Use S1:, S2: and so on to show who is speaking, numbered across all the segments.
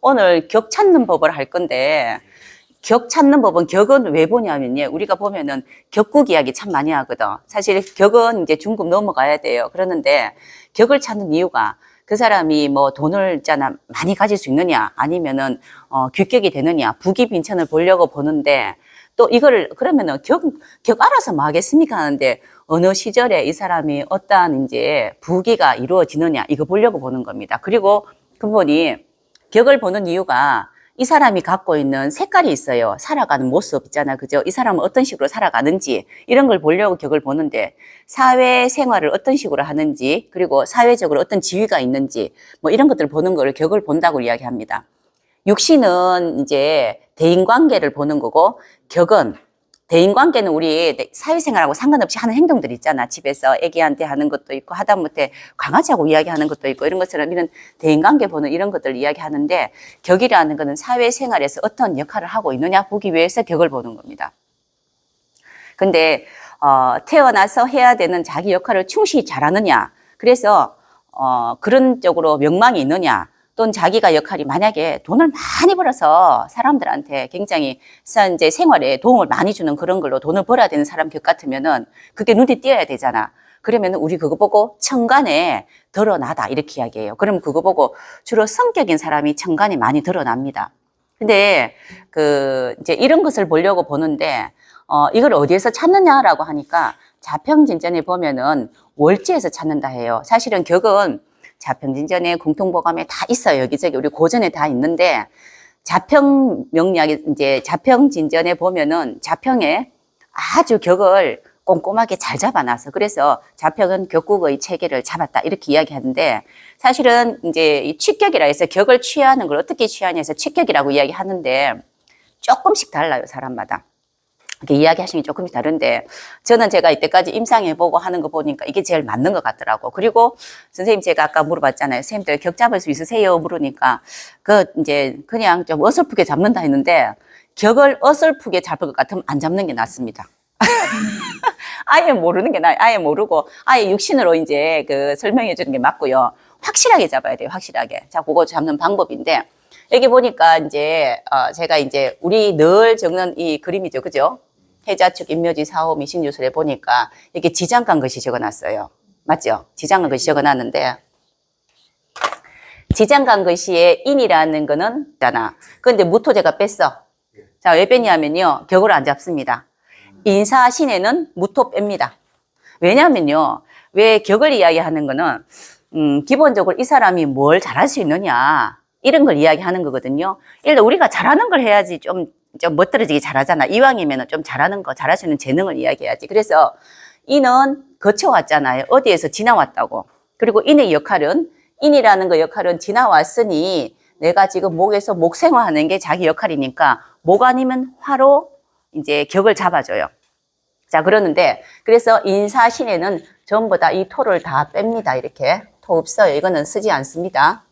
S1: 오늘 격 찾는 법을 할 건데, 격 찾는 법은 격은 왜 보냐면요. 우리가 보면은 격국 이야기 참 많이 하거든. 사실 격은 이제 중급 넘어가야 돼요. 그러는데 격을 찾는 이유가 그 사람이 뭐 돈을 있잖아 많이 가질 수 있느냐 아니면은 규격이 되느냐 부귀 빈천을 보려고 보는데 또 이거를 그러면은 격 알아서 뭐 하겠습니까 하는데 어느 시절에 이 사람이 어떠한 이제 부귀가 이루어지느냐 이거 보려고 보는 겁니다. 그리고 그분이 격을 보는 이유가 이 사람이 갖고 있는 색깔이 있어요. 살아가는 모습 있잖아. 그죠? 이 사람은 어떤 식으로 살아가는지 이런 걸 보려고 격을 보는데 사회생활을 어떤 식으로 하는지 그리고 사회적으로 어떤 지위가 있는지 뭐 이런 것들을 보는 거를 격을 본다고 이야기합니다. 육신은 이제 대인관계를 보는 거고 격은 대인관계는 우리 사회생활하고 상관없이 하는 행동들 있잖아. 집에서 애기한테 하는 것도 있고 하다못해 강아지하고 이야기하는 것도 있고 이런 것처럼 이런 대인관계 보는 이런 것들을 이야기하는데 격이라는 것은 사회생활에서 어떤 역할을 하고 있느냐 보기 위해서 격을 보는 겁니다. 근데 태어나서 해야 되는 자기 역할을 충실히 잘하느냐 그래서 그런 쪽으로 명망이 있느냐 또는 자기가 역할이 만약에 돈을 많이 벌어서 사람들한테 굉장히 이제 생활에 도움을 많이 주는 그런 걸로 돈을 벌어야 되는 사람 격 같으면은 그게 눈에 띄어야 되잖아. 그러면은 우리 그거 보고 천간에 드러나다 이렇게 이야기해요. 그럼 그거 보고 주로 성격인 사람이 천간에 많이 드러납니다. 근데 이제 이런 것을 보려고 보는데 이걸 어디에서 찾느냐라고 하니까 자평진전에 보면은 월지에서 찾는다 해요. 사실은 격은 자평진전에 공통보감에 다 있어요. 여기저기 우리 고전에 다 있는데 자평 명리학이 이제 자평진전에 보면은 자평에 아주 격을 꼼꼼하게 잘 잡아놔서 그래서 자평은 격국의 체계를 잡았다 이렇게 이야기하는데 사실은 이제 이 취격이라 해서 격을 취하는 걸 어떻게 취하냐 해서 취격이라고 이야기하는데 조금씩 달라요. 사람마다. 이렇게 이야기하시는 게 조금씩 다른데 저는 제가 이때까지 임상해보고 하는 거 보니까 이게 제일 맞는 것 같더라고. 그리고 선생님 제가 아까 물어봤잖아요. 선생님들 격 잡을 수 있으세요? 물으니까 이제 그냥 좀 어설프게 잡는다 했는데 격을 어설프게 잡을 것 같으면 안 잡는 게 낫습니다. 아예 모르는 게 나아요. 아예 모르고 아예 육신으로 이제 설명해 주는 게 맞고요. 확실하게 잡아야 돼요. 확실하게. 자, 그거 잡는 방법인데 여기 보니까 이제 제가 이제 우리 늘 적는 이 그림이죠. 그죠? 해자축, 임묘지, 사호, 미신유술에 보니까 이렇게 지장간 것이 적어놨어요. 맞죠? 지장간 것이 적어놨는데 지장간 것이의 인이라는 거는 있잖아. 그런데 무토제가 뺐어. 자, 왜 뺐냐면요. 격을 안 잡습니다. 인사신에는 무토 뺍니다. 왜냐면요. 왜 격을 이야기하는 거는 기본적으로 이 사람이 뭘 잘할 수 있느냐 이런 걸 이야기하는 거거든요. 일단 우리가 잘하는 걸 해야지 좀 멋들어지게 잘하잖아. 이왕이면 좀 잘하는 거, 잘할 수 있는 재능을 이야기해야지. 그래서 인은 거쳐왔잖아요. 어디에서 지나왔다고. 그리고 인의 역할은 인이라는 거 역할은 지나왔으니 내가 지금 목에서 목생화하는 게 자기 역할이니까 목 아니면 화로 이제 격을 잡아줘요. 자, 그러는데 그래서 인사신에는 전부 다 이 토를 다 뺍니다. 이렇게 토 없어요. 이거는 쓰지 않습니다.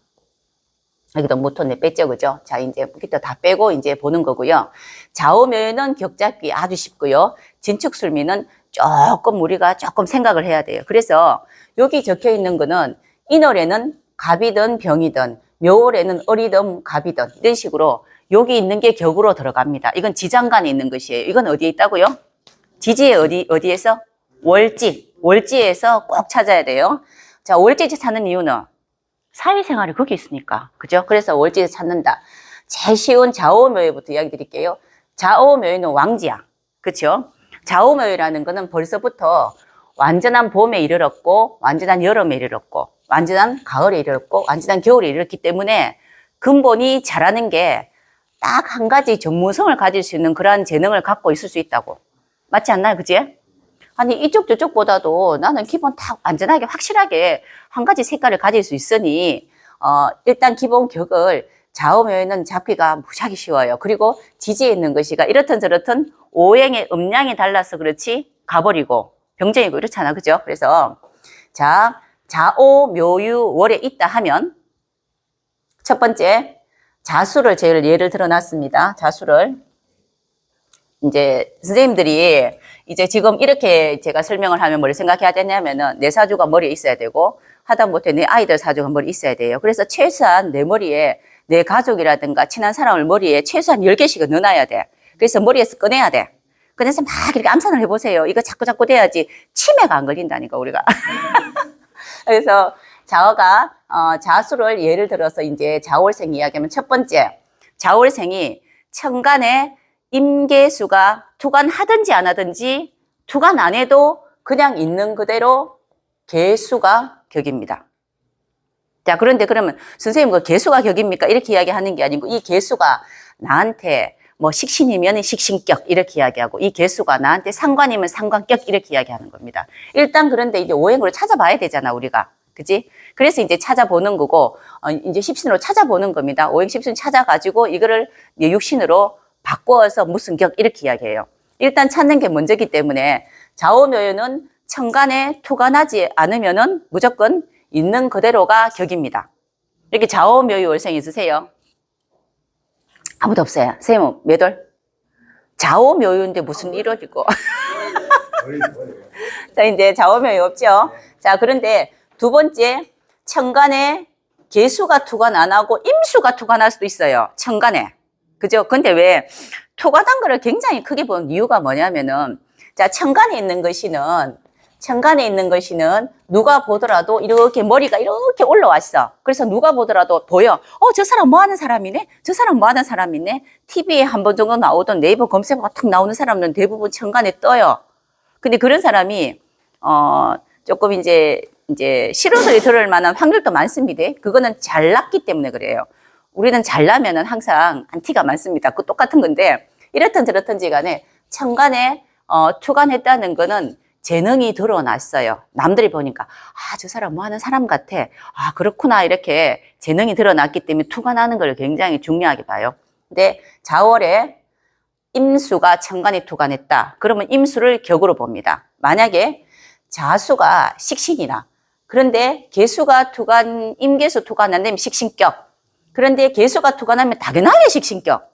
S1: 여기도 무토네 뺐죠, 그죠? 자, 이제 여기도 다 빼고 이제 보는 거고요. 좌우묘는 격 잡기 아주 쉽고요. 진축술미는 조금 우리가 조금 생각을 해야 돼요. 그래서 여기 적혀 있는 거는 인월에는 갑이든 병이든 묘월에는 을이든 갑이든 이런 식으로 여기 있는 게 격으로 들어갑니다. 이건 지장간에 있는 것이에요. 이건 어디에 있다고요? 지지에 어디에서? 월지에서 꼭 찾아야 돼요. 자, 월지에서 찾는 이유는 사회생활이 거기 있으니까. 그죠? 그래서 월지에서 찾는다. 제일 쉬운 좌오묘회부터 이야기 드릴게요. 좌오묘회는 왕지야. 그쵸? 좌오묘회라는 거는 벌써부터 완전한 봄에 이르렀고, 완전한 여름에 이르렀고, 완전한 가을에 이르렀고, 완전한 겨울에 이르렀기 때문에 근본이 잘하는 게 딱 한 가지 전문성을 가질 수 있는 그러한 재능을 갖고 있을 수 있다고. 맞지 않나요? 그치? 아니, 이쪽 저쪽보다도 나는 기본 딱 완전하게 확실하게 한 가지 색깔을 가질 수 있으니 일단 기본 격을 좌우묘에는 잡기가 무지하게 쉬워요. 그리고 지지에 있는 것이가 이렇든 저렇든 오행의 음량이 달라서 그렇지 가버리고 병정이고 이렇잖아. 그죠? 그래서 자, 좌오묘유월에 있다 하면 첫 번째 자수를 제일 예를 들어놨습니다. 자수를 이제 선생님들이 이제 지금 이렇게 제가 설명을 하면 뭘 생각해야 되냐면은 내 사주가 머리에 있어야 되고 하다못해 내 아이들 사주가 머리에 있어야 돼요. 그래서 최소한 내 머리에 내 가족이라든가 친한 사람을 머리에 최소한 10개씩은 넣어놔야 돼. 그래서 머리에서 꺼내야 돼. 꺼내서 막 이렇게 암산을 해보세요. 이거 자꾸 돼야지 치매가 안 걸린다니까, 우리가. 그래서 자어가, 자수를 예를 들어서 이제 자월생 이야기하면 첫 번째, 자월생이 천간에 임계수가 투간하든지 안 하든지 투간 안 해도 그냥 있는 그대로 계수가 격입니다. 자, 그런데 그러면 선생님 그 계수가 격입니까? 이렇게 이야기하는 게 아니고 이 계수가 나한테 뭐 식신이면 식신격 이렇게 이야기하고 이 계수가 나한테 상관이면 상관격 이렇게 이야기하는 겁니다. 일단 그런데 이제 오행으로 찾아봐야 되잖아, 우리가. 그지? 그래서 이제 찾아보는 거고, 이제 십신으로 찾아보는 겁니다. 오행 십신 찾아가지고 이거를 육신으로 바꿔서 무슨 격 이렇게 이야기해요. 일단 찾는 게 먼저기 때문에 자오묘유는 천간에 투간하지 않으면은 무조건 있는 그대로가 격입니다. 이렇게 자오묘유 월생 있으세요? 아무도 없어요. 선생님 몇 월? 자오묘유인데 무슨 1월이고. 자, 이제 자오묘유 없죠? 자, 그런데 두 번째, 천간에 계수가 투간 안 하고 임수가 투간할 수도 있어요. 천간에. 그죠? 근데 왜 투간한 거를 굉장히 크게 본 이유가 뭐냐면은, 자, 천간에 있는 것이는 누가 보더라도 이렇게 머리가 이렇게 올라왔어. 그래서 누가 보더라도 보여. 저 사람 뭐 하는 사람이네? 저 사람 뭐 하는 사람이네? TV에 한 번 정도 나오던 네이버 검색어가 탁 나오는 사람은 대부분 천간에 떠요. 근데 그런 사람이, 조금 이제 실효소리 들을 만한 확률도 많습니다. 그거는 잘났기 때문에 그래요. 우리는 잘나면은 항상 안티가 많습니다. 그 똑같은 건데, 이렇든 저렇든지 간에 천간에, 투간했다는 거는 재능이 드러났어요. 남들이 보니까, 저 사람 뭐 하는 사람 같아. 그렇구나. 이렇게 재능이 드러났기 때문에 투간하는 걸 굉장히 중요하게 봐요. 근데 자월에 임수가 천간에 투간했다. 그러면 임수를 격으로 봅니다. 만약에 자수가 식신이나, 그런데 계수가 투간, 임계수 투간 안 되면 식신격. 그런데 계수가 투간하면 당연하게 식신격.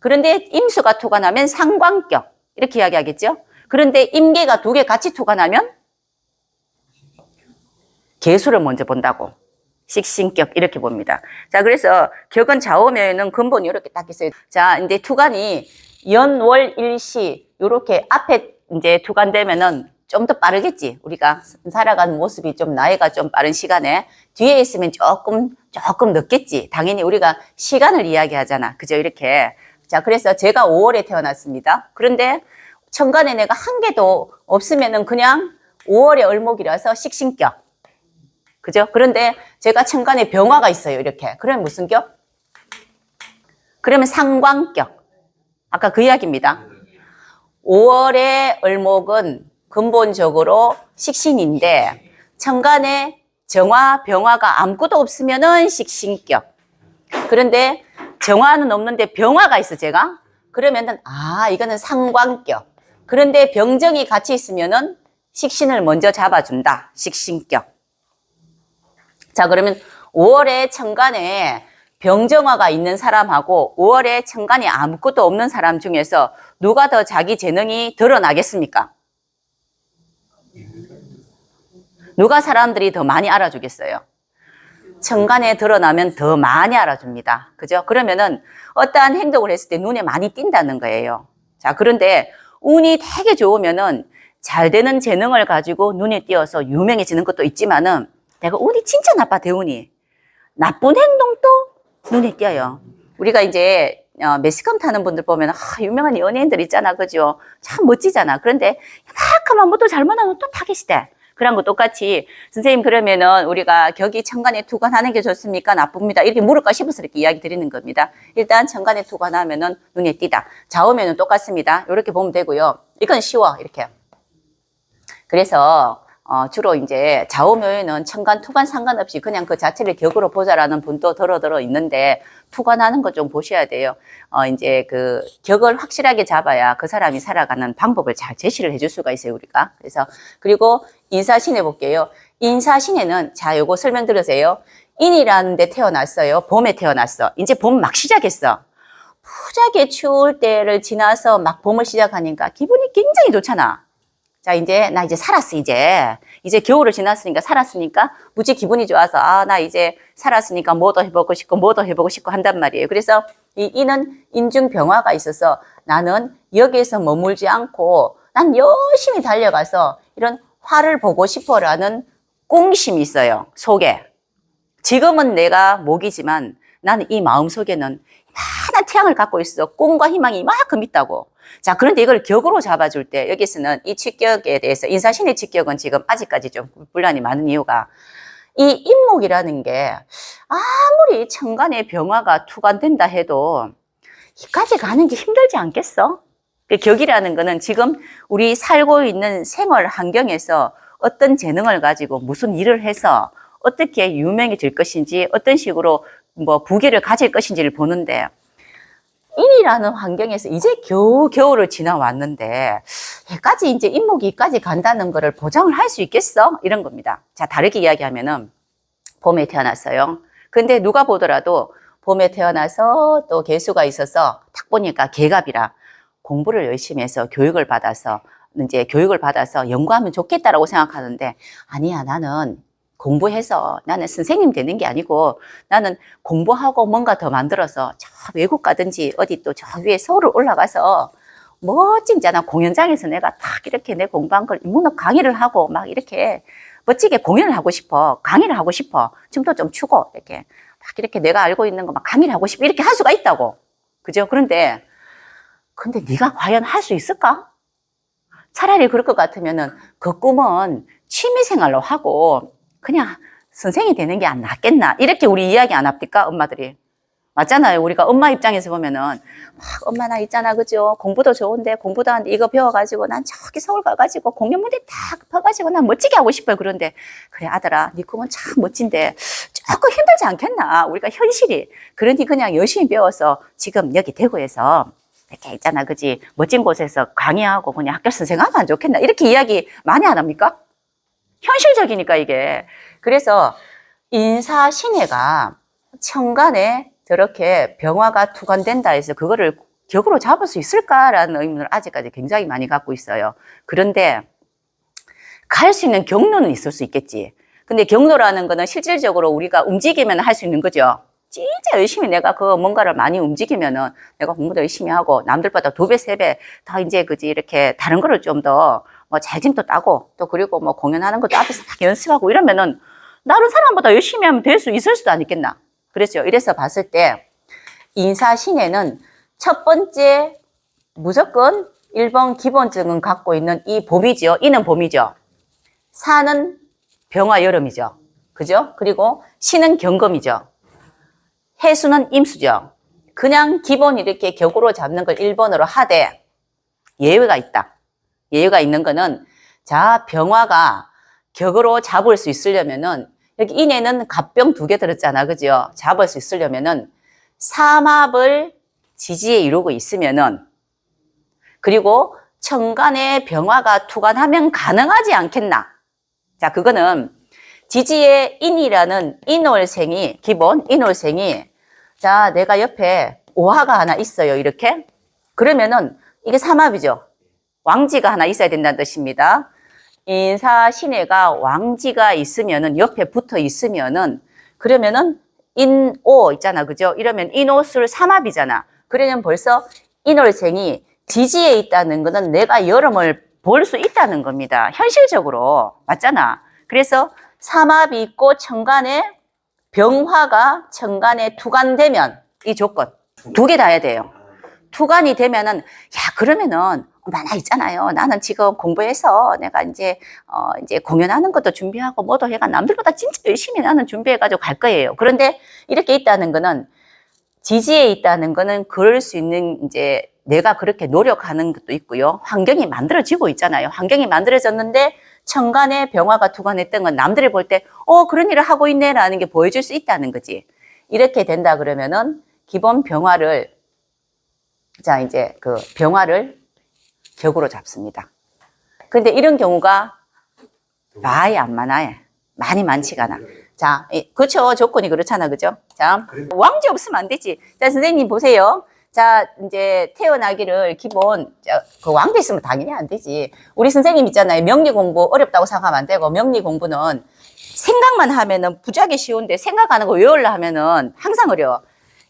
S1: 그런데 임수가 투간하면 상관격. 이렇게 이야기하겠죠? 그런데 임계가 두 개 같이 투간하면 계수를 먼저 본다고. 식신격 이렇게 봅니다. 자, 그래서 격은 좌우면은 근본이 이렇게 딱 있어요. 자, 이제 투간이 연월일시 이렇게 앞에 이제 투간되면은 좀 더 빠르겠지. 우리가 살아가는 모습이 좀 나이가 좀 빠른 시간에 뒤에 있으면 조금 늦겠지. 당연히 우리가 시간을 이야기하잖아. 그죠? 이렇게. 자, 그래서 제가 5월에 태어났습니다. 그런데 천간에 내가 한 개도 없으면은 그냥 5월의 을목이라서 식신격. 그죠? 그런데 제가 천간에 병화가 있어요. 이렇게. 그러면 무슨 격? 그러면 상관격. 아까 그 이야기입니다. 5월의 을목은 근본적으로 식신인데 천간에 정화, 병화가 아무것도 없으면은 식신격. 그런데 정화는 없는데 병화가 있어, 제가. 그러면은 이거는 상관격. 그런데 병정이 같이 있으면은 식신을 먼저 잡아준다. 식신격. 자, 그러면 5월에 천간에 병정화가 있는 사람하고 5월에 천간에 아무것도 없는 사람 중에서 누가 더 자기 재능이 드러나겠습니까? 누가 사람들이 더 많이 알아주겠어요? 천간에 드러나면 더 많이 알아줍니다. 그죠? 그러면은 어떠한 행동을 했을 때 눈에 많이 띈다는 거예요. 자, 그런데 운이 되게 좋으면은 잘 되는 재능을 가지고 눈에 띄어서 유명해지는 것도 있지만은 내가 운이 진짜 나빠, 대운이. 나쁜 행동도 눈에 띄어요. 우리가 이제 매스컴 타는 분들 보면 유명한 연예인들 있잖아, 그죠? 참 멋지잖아. 그런데 이만큼만 뭐또 잘못하면 또 타겟이돼. 그런 거 똑같이 선생님 그러면은 우리가 격이 천간에 투간하는 게 좋습니까? 나쁩니다. 이렇게 물을까 싶어서 이렇게 이야기 드리는 겁니다. 일단 천간에 투간하면은 눈에 띄다. 좌우면은 똑같습니다. 이렇게 보면 되고요. 이건 쉬워, 이렇게. 그래서 주로 이제 좌우묘에는 천간, 투간 상관없이 그냥 그 자체를 격으로 보자라는 분도 들어 있는데 투간하는 거 좀 보셔야 돼요. 이제 그 격을 확실하게 잡아야 그 사람이 살아가는 방법을 잘 제시를 해줄 수가 있어요, 우리가. 그래서 그리고 인사신해 볼게요. 인사신에는 자, 요거 설명 들으세요. 인이라는 데 태어났어요. 봄에 태어났어. 이제 봄 막 시작했어. 무지하게 추울 때를 지나서 막 봄을 시작하니까 기분이 굉장히 좋잖아. 자, 이제, 나 이제 살았어, 이제. 이제 겨울을 지났으니까, 살았으니까, 무지 기분이 좋아서, 아, 나 이제 살았으니까 뭐도 해보고 싶고, 뭐도 해보고 싶고 한단 말이에요. 그래서 이 이는 인중병화가 있어서 나는 여기에서 머물지 않고, 난 열심히 달려가서 이런 화를 보고 싶어라는 꿍심이 있어요, 속에. 지금은 내가 목이지만 나는 이 마음 속에는 많은 태양을 갖고 있어. 꿈과 희망이 이만큼 있다고. 자, 그런데 이걸 격으로 잡아줄 때 여기서는 이 직격에 대해서 인사신의 직격은 지금 아직까지 좀 분란이 많은 이유가 이 인목이라는 게 아무리 천간에 병화가 투관된다 해도 이까지 가는 게 힘들지 않겠어? 그 격이라는 거는 지금 우리 살고 있는 생활 환경에서 어떤 재능을 가지고 무슨 일을 해서 어떻게 유명해질 것인지 어떤 식으로 뭐 부귀를 가질 것인지를 보는데 인이라는 환경에서 이제 겨우 겨울을 지나왔는데 해까지 이제 인목이 이까지 간다는 거를 보장을 할 수 있겠어? 이런 겁니다. 자, 다르게 이야기하면은 봄에 태어났어요. 근데 누가 보더라도 봄에 태어나서 또 개수가 있어서 딱 보니까 개갑이라 공부를 열심히 해서 교육을 받아서 연구하면 좋겠다라고 생각하는데 아니야, 나는 공부해서 나는 선생님 되는 게 아니고 나는 공부하고 뭔가 더 만들어서 저 외국 가든지 어디 또 저 위에 서울을 올라가서 멋진잖아. 공연장에서 내가 딱 이렇게 내 공부한 걸 문학 강의를 하고 막 이렇게 멋지게 공연을 하고 싶어. 강의를 하고 싶어. 춤도 좀 추고 이렇게 막 이렇게 내가 알고 있는 거 막 강의를 하고 싶어. 이렇게 할 수가 있다고. 그죠? 근데 네가 과연 할 수 있을까? 차라리 그럴 것 같으면은 그 꿈은 취미생활로 하고 그냥 선생이 되는 게 안 낫겠나? 이렇게 우리 이야기 안 합니까? 엄마들이. 맞잖아요. 우리가 엄마 입장에서 보면은 막 엄마 나 있잖아. 그죠? 공부도 좋은데 공부도 하는데 이거 배워가지고 난 저기 서울 가가지고 공연 무대 딱 펴가지고 난 멋지게 하고 싶어요. 그런데 그래 아들아 네 꿈은 참 멋진데 조금 힘들지 않겠나? 우리가 현실이. 그러니 그냥 열심히 배워서 지금 여기 대구에서 이렇게 있잖아. 그지? 멋진 곳에서 강의하고 그냥 학교 선생하면 안 좋겠나? 이렇게 이야기 많이 안 합니까? 현실적이니까 이게. 그래서 인사신해가 천간에 저렇게 병화가 투관된다 해서 그거를 격으로 잡을 수 있을까라는 의문을 아직까지 굉장히 많이 갖고 있어요. 그런데 갈 수 있는 경로는 있을 수 있겠지. 근데 경로라는 거는 실질적으로 우리가 움직이면 할 수 있는 거죠. 진짜 열심히 내가 그 뭔가를 많이 움직이면은 내가 공부도 열심히 하고 남들보다 2배, 3배 더 이제 그지 이렇게 다른 거를 좀 더 뭐 자격증도 따고 또 그리고 뭐 공연하는 것도 앞에서 막 연습하고 이러면은 다른 사람보다 열심히 하면 될 수 있을 수도 않겠나. 그렇죠. 이래서 봤을 때 인사신에는 첫 번째 무조건 1번 기본적은 갖고 있는 이 봄이죠. 이는 봄이죠. 사는 병화 여름이죠. 그죠? 그리고 신은 경금이죠. 해수는 임수죠. 그냥 기본 이렇게 격으로 잡는 걸 1번으로 하되 예외가 있다. 예외가 있는 거는 자 병화가 격으로 잡을 수 있으려면은 여기 인에는 갑병 2개 들었잖아. 그죠? 잡을 수 있으려면은 삼합을 지지에 이루고 있으면은 그리고 천간에 병화가 투관하면 가능하지 않겠나. 자 그거는 지지에 인이라는 인월생이 기본 인월생이 자 내가 옆에 오화가 하나 있어요. 이렇게 그러면은 이게 삼합이죠. 왕지가 하나 있어야 된다는 뜻입니다. 인사신해가 왕지가 있으면은 옆에 붙어 있으면은 그러면은 인오 있잖아. 그죠? 이러면 인오술 삼합이잖아. 그러면 벌써 인월생이 지지에 있다는 거는 내가 여름을 볼 수 있다는 겁니다. 현실적으로. 맞잖아. 그래서 삼합이 있고 천간에 병화가 천간에 투관되면 이 조건 2개 다 해야 돼요. 투관이 되면은 야 그러면은 엄마 나 있잖아요. 나는 지금 공부해서 내가 이제 공연하는 것도 준비하고 뭐도 해가 남들보다 진짜 열심히 나는 준비해가지고 갈 거예요. 그런데 이렇게 있다는 거는 지지에 있다는 거는 그럴 수 있는 이제 내가 그렇게 노력하는 것도 있고요. 환경이 만들어지고 있잖아요. 환경이 만들어졌는데 천간에 병화가 투관했던 건 남들이 볼 때 그런 일을 하고 있네라는 게 보여줄 수 있다는 거지. 이렇게 된다 그러면은 기본 병화를 자 이제 그 병화를 격으로 잡습니다. 근데 이런 경우가 많이 안 많아요. 많이 많지가 않아. 자, 그렇죠. 조건이 그렇잖아. 그죠? 자, 왕지 없으면 안 되지. 자, 선생님 보세요. 자, 이제 태어나기를 기본, 그 왕비 있으면 당연히 안 되지. 우리 선생님 있잖아요. 명리 공부 어렵다고 생각하면 안 되고, 명리 공부는 생각만 하면은 부작이 쉬운데 생각하는 거 외우려 하면은 항상 어려워.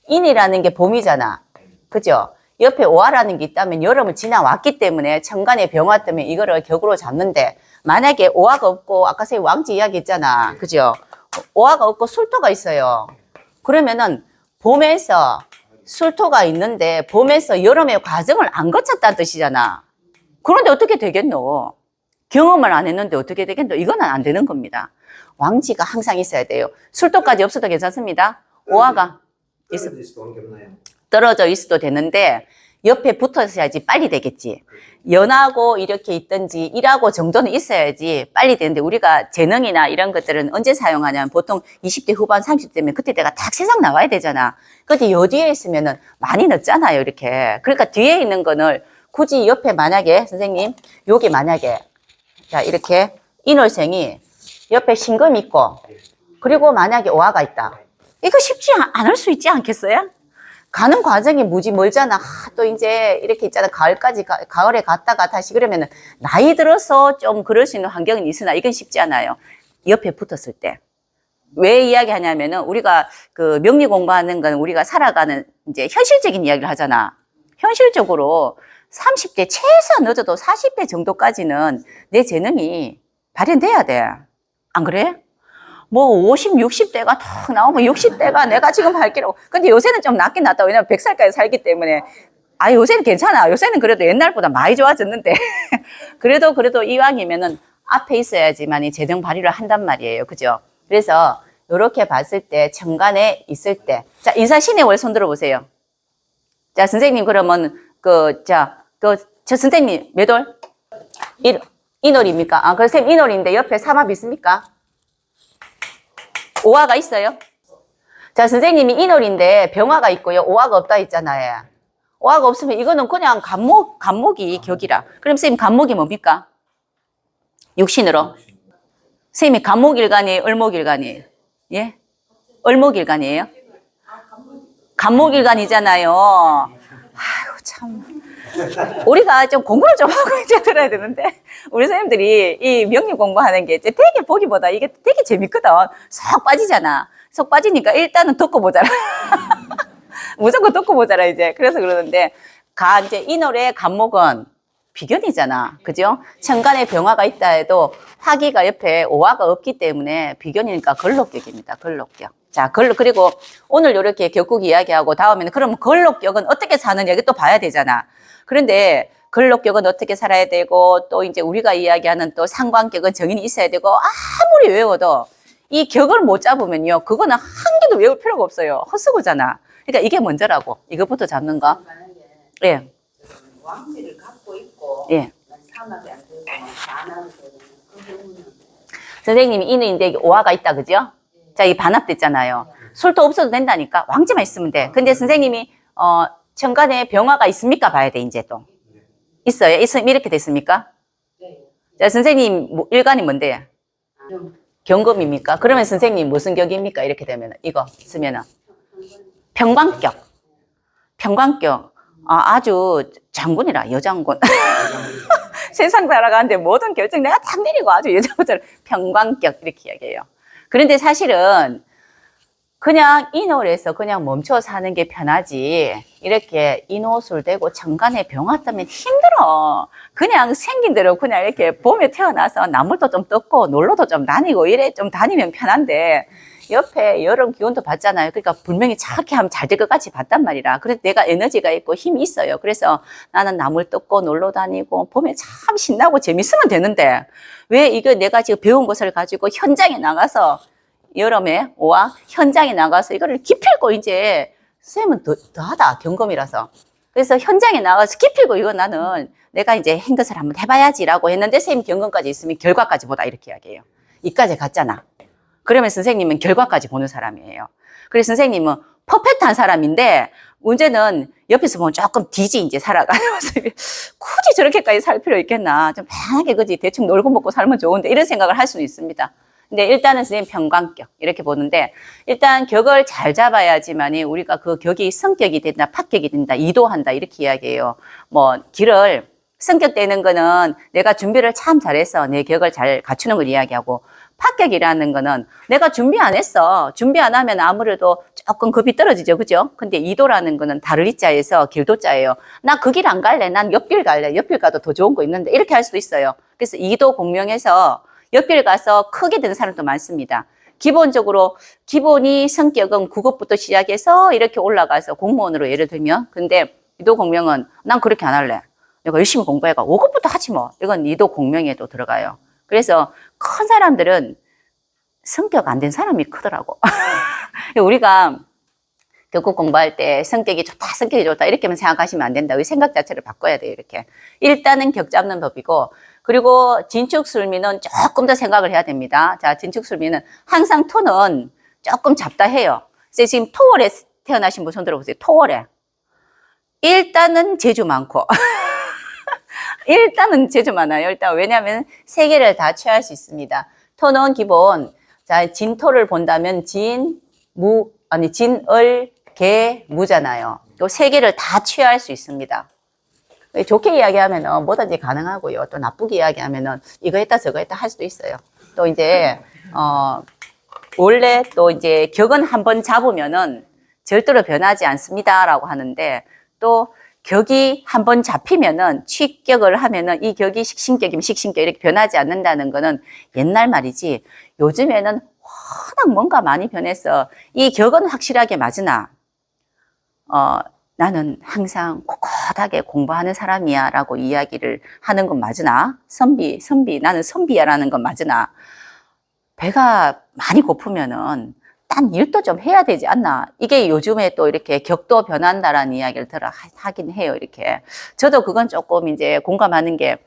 S1: 인이라는 게 봄이잖아. 그죠? 옆에 오화라는 게 있다면 여름을 지나왔기 때문에 천간의 병화 때문에 이거를 격으로 잡는데 만약에 오화가 없고 아까 선생님 왕지 이야기 했잖아. 그죠? 오화가 없고 술토가 있어요. 그러면은 봄에서 술토가 있는데 봄에서 여름의 과정을 안 거쳤다는 뜻이잖아. 그런데 어떻게 되겠노? 경험을 안 했는데 어떻게 되겠노? 이거는 안 되는 겁니다. 왕지가 항상 있어야 돼요. 술토까지 없어도 괜찮습니다. 오화가 떨어져 있어도 되는데 옆에 붙어 있어야지 빨리 되겠지. 연하고 이렇게 있든지 일하고 정도는 있어야지 빨리 되는데 우리가 재능이나 이런 것들은 언제 사용하냐면 보통 20대 후반 30대면 그때 내가 딱 세상 나와야 되잖아. 근데 요 뒤에 있으면은 많이 늦잖아요 이렇게. 그러니까 뒤에 있는 거는 굳이 옆에 만약에 선생님 요게 만약에 자 이렇게 인월생이 옆에 신금이 있고 그리고 만약에 오화가 있다. 이거 쉽지 않을 수 있지 않겠어요? 가는 과정이 무지 멀잖아. 또 이제 이렇게 있잖아. 가을까지, 가을에 갔다가 다시 그러면은 나이 들어서 좀 그럴 수 있는 환경은 있으나 이건 쉽지 않아요. 옆에 붙었을 때. 왜 이야기 하냐면은 우리가 그 명리 공부하는 건 우리가 살아가는 이제 현실적인 이야기를 하잖아. 현실적으로 30대 최소한 늦어도 40대 정도까지는 내 재능이 발현돼야 돼. 안 그래? 뭐 50, 60대가 탁 나오면 60대가 내가 지금 할 길이라고. 근데 요새는 좀 낫긴 낫다. 왜냐면 100살까지 살기 때문에. 아, 요새는 괜찮아. 요새는 그래도 옛날보다 많이 좋아졌는데. 그래도 이왕이면은 앞에 있어야지만 이 재능 발휘를 한단 말이에요. 그죠? 그래서 요렇게 봤을 때 천간에 있을 때. 자, 인사신의 월 손 들어보세요. 자, 선생님 그러면 저 선생님 몇 월? 인월입니까? 아, 그 선생님 인월인데 옆에 삼합 있습니까? 오화가 있어요? 자, 선생님이 인월인데 병화가 있고요. 오화가 없다 했잖아요. 오화가 없으면 이거는 그냥 간목이 격이라. 그럼 선생님 간목이 뭡니까? 육신으로. 선생님이 간목일간이에요? 을목일간이에요? 예? 을목일간이에요? 간목일간이잖아요. 아이고, 참. 우리가 좀 공부를 좀 하고 이제 들어야 되는데, 우리 선생님들이 이 명리 공부하는 게 이제 되게 보기보다 이게 되게 재밌거든. 쏙 빠지잖아. 쏙 빠지니까 일단은 듣고 보자라. 무조건 듣고 보자라, 이제. 그래서 그러는데, 이제 인월의 간목은 비견이잖아. 그죠? 천간에 병화가 있다 해도 화기가 옆에 오화가 없기 때문에 비견이니까 걸록격입니다. 걸록격. 자, 그리고 오늘 이렇게 격국 이야기하고 다음에는 그럼 걸록격은 어떻게 사느냐, 이게 또 봐야 되잖아. 그런데 걸록격은 어떻게 살아야 되고 또 이제 우리가 이야기하는 또 상관격은 정인이 있어야 되고 아무리 외워도 이 격을 못 잡으면요. 그거는 한 개도 외울 필요가 없어요. 헛수고잖아. 그러니까 이게 먼저라고. 이것부터 잡는 거. 예.
S2: 왕비를 갖고 있고
S1: 예.
S2: 산업이 안 되고 반환이 되고
S1: 선생님이 인인데 오화가 있다, 그죠? 자, 이 반합됐잖아요. 술도 없어도 된다니까. 왕지만 있으면 돼. 근데 선생님이 천간에 병화가 있습니까? 봐야 돼, 이제 또. 있어요? 있으면 이렇게 됐습니까?
S2: 네.
S1: 자, 선생님 일간이 뭔데? 경금입니까? 그러면 선생님 무슨 격입니까? 이렇게 되면 이거 쓰면은 평관격. 평관격. 아주 장군이라, 여장군. 세상 살아가는데 모든 결정 내가 다 내리고 아주 여자분처럼 평관격 이렇게 이야기해요. 그런데 사실은 그냥 인월에서 그냥 멈춰 사는 게 편하지 이렇게 인호술 되고 천간에 병화 때문에 힘들어. 그냥 생긴 대로 그냥 이렇게 봄에 태어나서 나물도 좀 뜯고 놀러도 좀 다니고 이래 좀 다니면 편한데 옆에 여름 기운도 받잖아요. 그러니까 분명히 착하게 하면 잘 될 것 같이 봤단 말이라. 그래서 내가 에너지가 있고 힘이 있어요. 그래서 나는 나물 뜯고 놀러 다니고 봄에 참 신나고 재밌으면 되는데 왜 이거 내가 지금 배운 것을 가지고 현장에 나가서 여름에 오와 현장에 나가서 이거를 기필고 이제 쌤은 더하다 경험이라서 그래서 현장에 나가서 기필고 이거 나는 내가 이제 행것을 한번 해봐야지라고 했는데 쌤 경험까지 있으면 결과까지 보다 이렇게 이야기해요. 이까지 갔잖아. 그러면 선생님은 결과까지 보는 사람이에요. 그래서 선생님은 퍼펙트한 사람인데 문제는 옆에서 보면 조금 뒤지 이제 살아가는 모습이 굳이 저렇게까지 살 필요 있겠나. 좀 편하게 그지 대충 놀고 먹고 살면 좋은데 이런 생각을 할 수는 있습니다. 근데 일단은 선생님 평관격 이렇게 보는데 일단 격을 잘 잡아야지만이 우리가 그 격이 성격이 된다, 파격이 된다, 이도한다 이렇게 이야기해요. 뭐 길을 성격되는 거는 내가 준비를 참 잘해서 내 격을 잘 갖추는 걸 이야기하고 파격이라는 거는 내가 준비 안 했어. 준비 안 하면 아무래도 조금 급이 떨어지죠. 그죠? 근데 이도라는 거는 다르리자에서 길도자예요. 나 그 길 안 갈래. 난 옆길 갈래. 옆길 가도 더 좋은 거 있는데 이렇게 할 수도 있어요. 그래서 이도 공명에서 옆길 가서 크게 되는 사람도 많습니다. 기본적으로 기본이 성격은 9급부터 시작해서 이렇게 올라가서 공무원으로 예를 들면 근데 이도 공명은 난 그렇게 안 할래. 내가 열심히 공부해가 5급부터 하지 뭐. 이건 이도 공명에도 들어가요. 그래서 큰 사람들은 성격 안 된 사람이 크더라고. 우리가 격국 공부할 때 성격이 좋다, 성격이 좋다 이렇게만 생각하시면 안 된다. 이 생각 자체를 바꿔야 돼요. 이렇게. 일단은 격 잡는 법이고 그리고 진축술미는 조금 더 생각을 해야 됩니다. 자, 진축술미는 항상 토는 조금 잡다 해요. 지금 토월에 태어나신 분 손 들어보세요. 토월에. 일단은 재주 많고 일단은 재주 많아요. 일단 왜냐하면 세 개를 다 취할 수 있습니다. 토는 기본 자 진토를 본다면 진, 무 아니 진을, 개, 무잖아요. 이 세 개를 다 취할 수 있습니다. 좋게 이야기하면은 뭐든지 가능하고요. 또 나쁘게 이야기하면은 이거 했다 저거 했다 할 수도 있어요. 또 이제 원래 또 이제 격은 한번 잡으면은 절대로 변하지 않습니다라고 하는데 또 격이 한번 잡히면은 취격을 하면은 이 격이 식신격이면 식신격 이렇게 변하지 않는다는 거는 옛날 말이지 요즘에는 워낙 뭔가 많이 변해서 이 격은 확실하게 맞으나 나는 항상 꼿꼿하게 공부하는 사람이야 라고 이야기를 하는 건 맞으나 선비 나는 선비야 라는 건 맞으나 배가 많이 고프면은 딴 일도 좀 해야 되지 않나. 이게 요즘에 또 이렇게 격도 변한다라는 이야기를 하긴 해요. 이렇게. 저도 그건 조금 이제 공감하는 게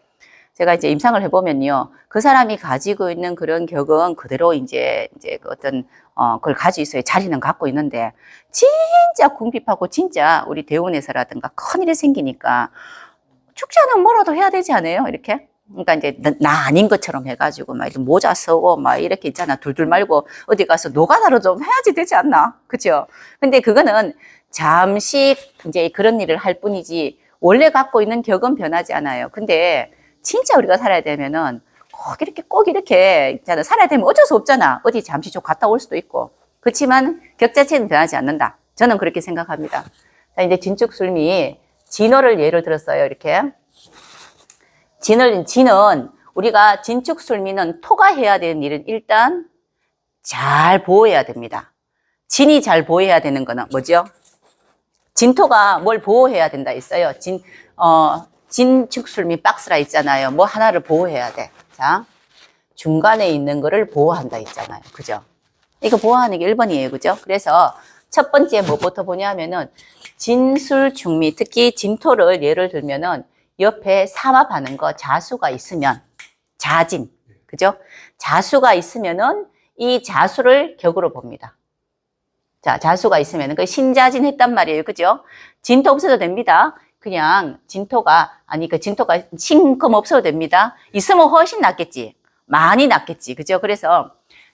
S1: 제가 이제 임상을 해보면요. 그 사람이 가지고 있는 그런 격은 그대로 이제 그 어떤, 그걸 가지고 있어요. 자리는 갖고 있는데 진짜 궁핍하고 진짜 우리 대원에서라든가 큰일이 생기니까 축제는 뭐라도 해야 되지 않아요? 이렇게. 그러니까 이제 나 아닌 것처럼 해가지고 막 이렇게 모자 쓰고 막 이렇게 있잖아. 둘둘 말고 어디 가서 노가다로 좀 해야지 되지 않나? 그죠? 근데 그거는 잠시 이제 그런 일을 할 뿐이지 원래 갖고 있는 격은 변하지 않아요. 근데 진짜 우리가 살아야 되면은 꼭 이렇게 있잖아. 살아야 되면 어쩔 수 없잖아. 어디 잠시 좀 갔다 올 수도 있고. 그렇지만 격 자체는 변하지 않는다. 저는 그렇게 생각합니다. 자, 이제 진축술미 진어를 예를 들었어요. 이렇게. 진은 우리가 진축술미는 토가 해야 되는 일은 일단 잘 보호해야 됩니다. 진이 잘 보호해야 되는 거는 뭐죠? 진토가 뭘 보호해야 된다 있어요. 진축술미 박스라 있잖아요. 뭐 하나를 보호해야 돼. 자, 중간에 있는 거를 보호한다 있잖아요. 그죠? 이거 보호하는 게 1번이에요. 그죠? 그래서 첫 번째 뭐부터 보냐면은 진술중미, 특히 진토를 예를 들면은 옆에 삼합하는 거 자수가 있으면 자진, 그죠? 자수가 있으면은 이 자수를 격으로 봅니다. 자, 자수가 있으면은 그 신자진 했단 말이에요, 그죠? 진토 없어도 됩니다. 그냥 진토가 신금 없어도 됩니다. 있으면 훨씬 낫겠지, 많이 낫겠지, 그죠? 그래서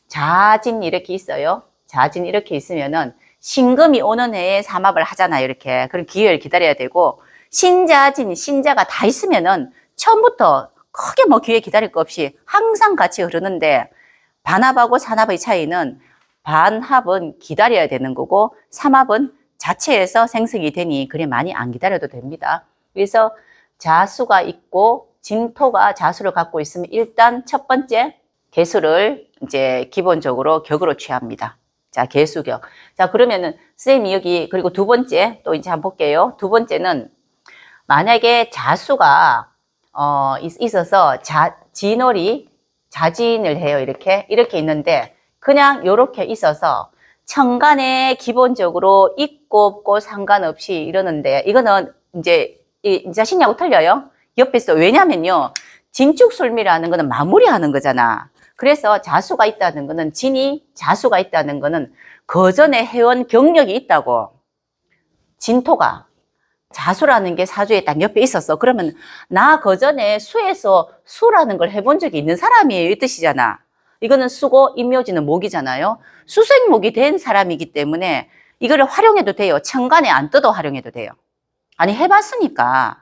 S1: 자진 이렇게 있어요. 자진 이렇게 있으면은 신금이 오는 해에 삼합을 하잖아요, 이렇게. 그런 기회를 기다려야 되고. 신자진, 신자가 다 있으면은 처음부터 크게 뭐 기회 기다릴 거 없이 항상 같이 흐르는데 반합하고 산합의 차이는 반합은 기다려야 되는 거고 삼합은 자체에서 생성이 되니 그래 많이 안 기다려도 됩니다. 그래서 자수가 있고 진토가 자수를 갖고 있으면 일단 첫 번째 개수를 이제 기본적으로 격으로 취합니다. 자, 개수격. 자, 그러면은 선생님이 여기 그리고 두 번째 또 이제 한번 볼게요. 두 번째는 만약에 자수가 있어서 진월이 자진을 해요. 이렇게 있는데 그냥 이렇게 있어서 천간에 기본적으로 있고 없고 상관없이 이러는데 이거는 이제 자신하고 틀려요. 옆에 있어. 왜냐면요, 진축술미라는 거는 마무리하는 거잖아. 그래서 자수가 있다는 거는 자수가 있다는 거는 그 전에 해온 경력이 있다고. 진토가 자수라는 게 사주에 딱 옆에 있었어. 그러면 나 그전에 수에서 수라는 걸 해본 적이 있는 사람이에요. 이 뜻이잖아. 이거는 수고, 임묘지는 목이잖아요. 수생목이 된 사람이기 때문에 이거를 활용해도 돼요. 천간에 안 떠도 활용해도 돼요. 아니, 해봤으니까.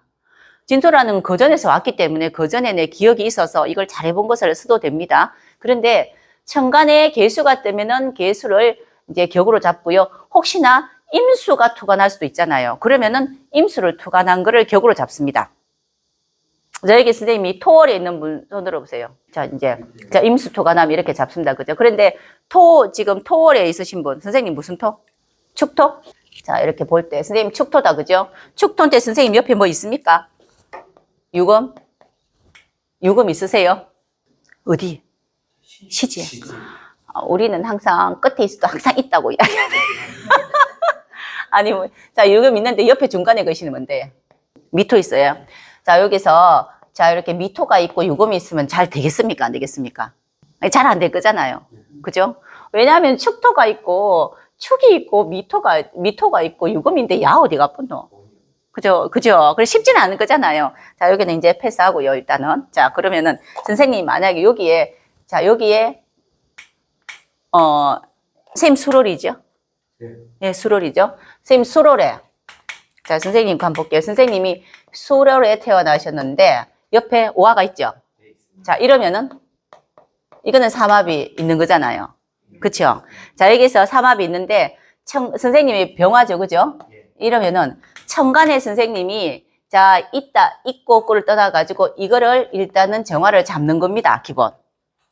S1: 진토라는 거전에서 왔기 때문에 거전에 내 기억이 있어서 이걸 잘해본 것을 써도 됩니다. 그런데 천간에 개수가 뜨면은 개수를 이제 격으로 잡고요. 혹시나 임수가 투관할 수도 있잖아요. 그러면은 임수를 투관한 거를 격으로 잡습니다. 저에게 선생님이 토월에 있는 분 손 들어보세요. 자, 이제, 자, 임수 토관하면 이렇게 잡습니다. 그죠? 그런데 지금 토월에 있으신 분, 선생님 무슨 토? 축토? 자, 이렇게 볼 때, 선생님 축토다. 그죠? 축토인데 선생님 옆에 뭐 있습니까? 유금? 유금 있으세요? 어디? 시지. 우리는 항상 끝에 있어도 항상 있다고 이야기하네. 아니, 뭐, 자, 유금 있는데 옆에 중간에 계시는 뭔데? 미토 있어요. 자, 여기서, 자, 이렇게 미토가 있고 유금이 있으면 잘 되겠습니까? 안 되겠습니까? 잘 안 될 거잖아요. 그죠? 왜냐하면 축토가 있고, 축이 있고, 미토가 있고, 유금인데, 야, 어디가 뿐노? 그죠? 그래, 쉽지는 않은 거잖아요. 자, 여기는 이제 패스하고요, 일단은. 자, 그러면은, 선생님, 만약에 여기에, 선생님 수롤이죠? 네, 수롤이죠? 선생님 수롤에. 자, 선생님 한번 볼게요. 선생님이 수롤에 태어나셨는데, 옆에 오화가 있죠? 자, 이러면은, 이거는 삼합이 있는 거잖아요. 그쵸? 자, 여기서 삼합이 있는데, 선생님이 병화죠, 그죠? 이러면은, 천간에 선생님이, 자, 있고 없고를 떠나가지고, 이거를 일단은 정화를 잡는 겁니다, 기본.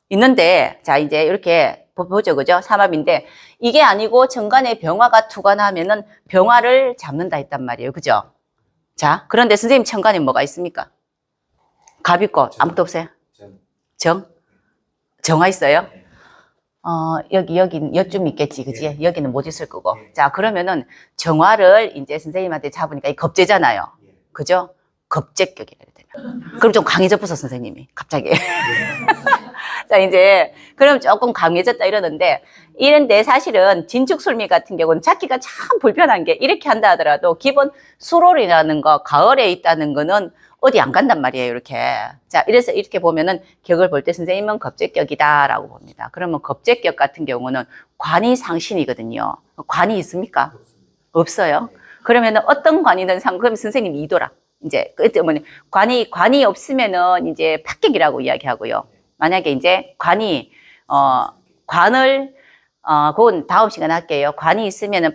S1: 있는데, 자, 이제 이렇게 보죠, 그죠? 삼합인데, 이게 아니고 천간에 병화가 투관하면은 병화를 잡는다 했단 말이에요, 그죠? 자, 그런데 선생님 천간에 뭐가 있습니까? 갑 있고, 아무것도 없어요? 정화 있어요? 여긴 여쯤 있겠지, 그지? 여기는 못 있을 거고. 자, 그러면은 정화를 이제 선생님한테 잡으니까 이 겁재잖아요. 그죠? 겁재격이라 해야 되나? 그럼 좀 강해졌어, 선생님이. 갑자기. 자, 이제, 그럼 조금 강해졌다 이러는데, 이런데 사실은 진축술미 같은 경우는 찾기가 참 불편한 게 이렇게 한다 하더라도 기본 수롤이라는 거, 가을에 있다는 거는 어디 안 간단 말이에요, 이렇게. 자, 이래서 이렇게 보면은 격을 볼 때 선생님은 겁재격이다라고 봅니다. 그러면 겁재격 같은 경우는 관이 상신이거든요. 관이 있습니까? 없어요. 그러면은 어떤 관이든 그럼 선생님 이도라. 이제, 그 때문에 관이 없으면은 이제 파격이라고 이야기하고요. 만약에 이제 그건 다음 시간에 할게요. 관이 있으면은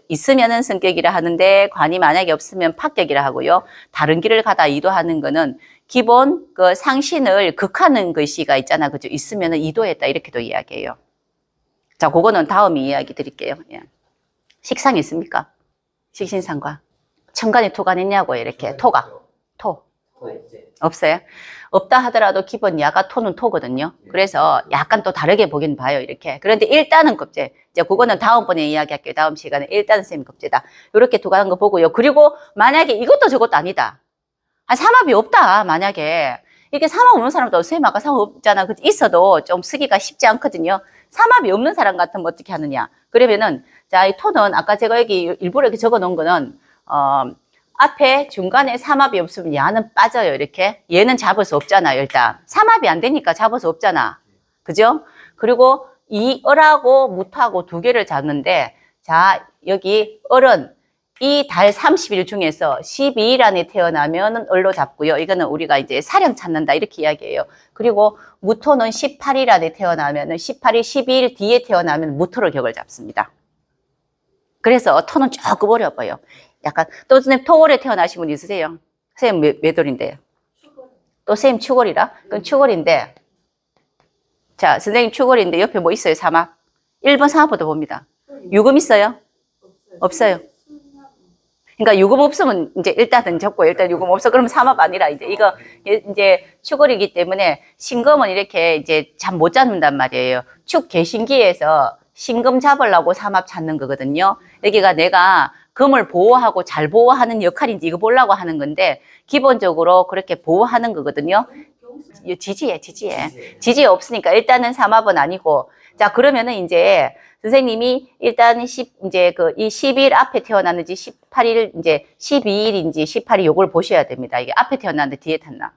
S1: 있으면은 성격이라 하는데, 관이 만약에 없으면 파격이라 하고요. 다른 길을 가다 이도하는 거는 기본 그 상신을 극하는 글씨가 있잖아. 그죠? 있으면은 이도했다. 이렇게도 이야기해요. 자, 그거는 다음에 이야기 드릴게요. 예. 식상이 있습니까? 식신상과. 천간에 토가 있냐고, 이렇게. 토. 없어요? 없다 하더라도 기본 야가 토는 토거든요. 그래서 약간 또 다르게 보긴 봐요, 이렇게. 그런데 일단은 겁재. 이제 그거는 다음번에 이야기할게요. 다음 시간에 일단은 선생님 겁재다. 이렇게 두 가는 거 보고요. 그리고 만약에 이것도 저것도 아니다. 삼합이 없다, 만약에. 이게 삼합 없는 사람도 선생님 아까 삼합 없잖아. 있어도 좀 쓰기가 쉽지 않거든요. 삼합이 없는 사람 같으면 어떻게 하느냐. 그러면은, 자, 이 토는 아까 제가 여기 일부러 이렇게 적어 놓은 거는, 앞에 중간에 삼합이 없으면 야는 빠져요, 이렇게. 얘는 잡을 수 없잖아요, 일단. 삼합이 안 되니까 잡을 수 없잖아. 그죠? 그리고 이 을하고 무토하고 두 개를 잡는데, 자, 여기 을은 이 달 30일 중에서 12일 안에 태어나면 을로 잡고요. 이거는 우리가 이제 사령 찾는다, 이렇게 이야기해요. 그리고 무토는 18일 안에 태어나면 18일, 12일 뒤에 태어나면 무토를 격을 잡습니다. 그래서 토는 조금 어려워요. 약간, 또 선생님 토월에 태어나신 분 있으세요? 선생님 몇 월인데요? 또 선생님 축월이라? 그럼 축월인데, 자, 선생님 축월인데 옆에 뭐 있어요, 삼합? 1번 삼합부터 봅니다. 유금 있어요? 없어요. 그러니까 유금 없으면 이제 일단은 적고, 일단 유금 없어. 그러면 삼합 아니라 이제 축월이기 때문에 신금은 이렇게 이제 잠 못 잡는단 말이에요. 축 개신기에서 신금 잡으려고 삼합 찾는 거거든요. 여기가 내가 금을 보호하고 잘 보호하는 역할인지 이거 보려고 하는 건데, 기본적으로 그렇게 보호하는 거거든요. 지지해. 지지해 없으니까 일단은 삼합은 아니고. 자, 그러면은 이제 선생님이 일단 이제 이 10일 앞에 태어났는지 18일, 이제 12일인지 18일 요걸 보셔야 됩니다. 이게 앞에 태어났는데 뒤에 탔나?